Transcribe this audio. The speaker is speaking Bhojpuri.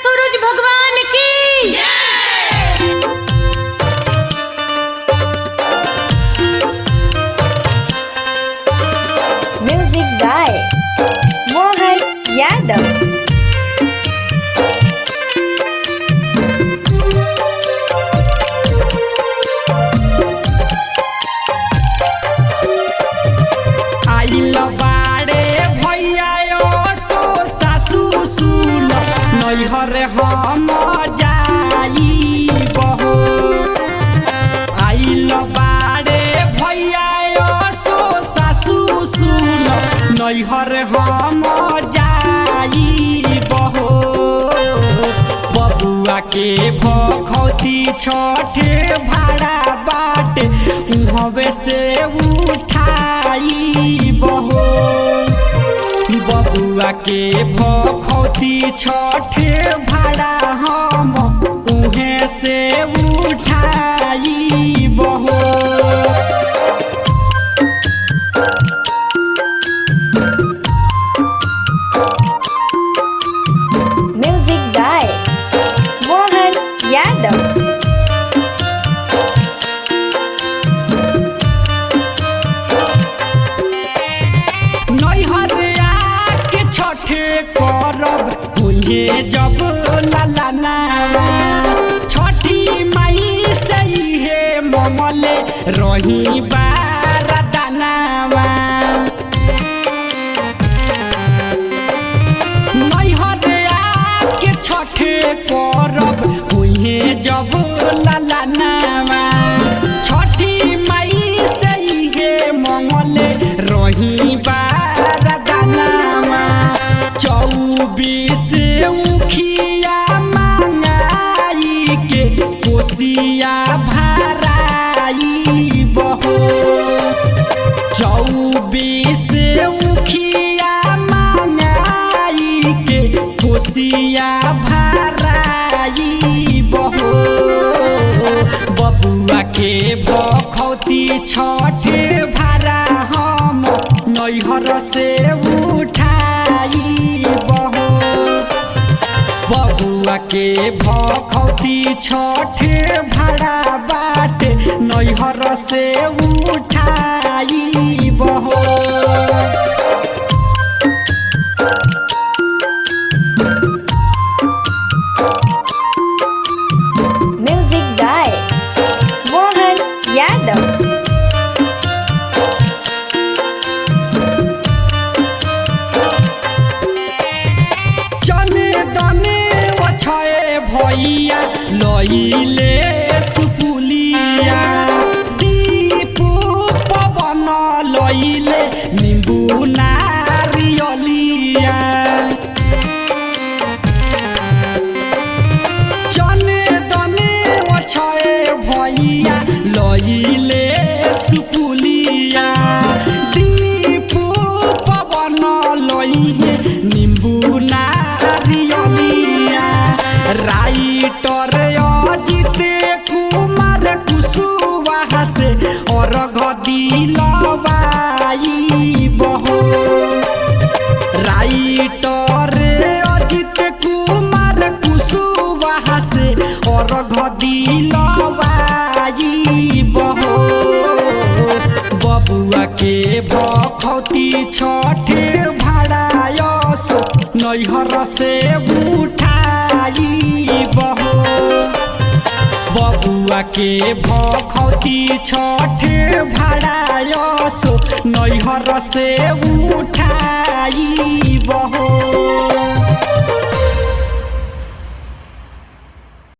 सूरज भगवान की जय। Music by Mohan Yadav. आइल बाड़े भैया सो सासू सुन नैहर हम जाई बहो। आइल बाड़े भैया सो सासू सुन नैहर हम जाई बहो। बबुआ के भखौती छठ भाड़ा बाटे उहवे से उठाई बहो। बबुआ के भखौती छठ भाड़ा हम उहे से उठाई बहो। Music by Mohan Yadav. नैहर आके छठ करब हुए जब ललनावा। छठी माई से हे ममले रही बारदानावा। नैहर आके छठ करब हुए जब ललनावा। छठी माई से हे ममले रही बारदानावा। 24 उखिया मांगाई के कोसिया भराई बहो। 24 उखिया मांगाई के कोसिया भराई बहो। बबुआ के भखौती छठ भाड़ा हम नैहर से उठाई बहो। बबुआ के भखौती छठ भाड़ा बाटे नैहर से उठाई बहो। Music by Mohan Yadav. जने दने वछे भैया लइले सुपुलिया। दीपू पवन लइले नींबू नारियलिया। जने दने वछे भैया लइले सुपुलिया। दीपू पवन लइले नींबू नारियलिया। राइटर अजित कुमार कुशवाहा से अर्घ दिलवाई बहो। राइटर अजित कुमार कुशवाहा से अर्घ दिलवाई बहो। बबुआ के भखौती छठ भाड़ा सो नैहर से उठाई बहो। बबुआ के भखौती छठ भाड़ा सो नैहर से उठाई बहो।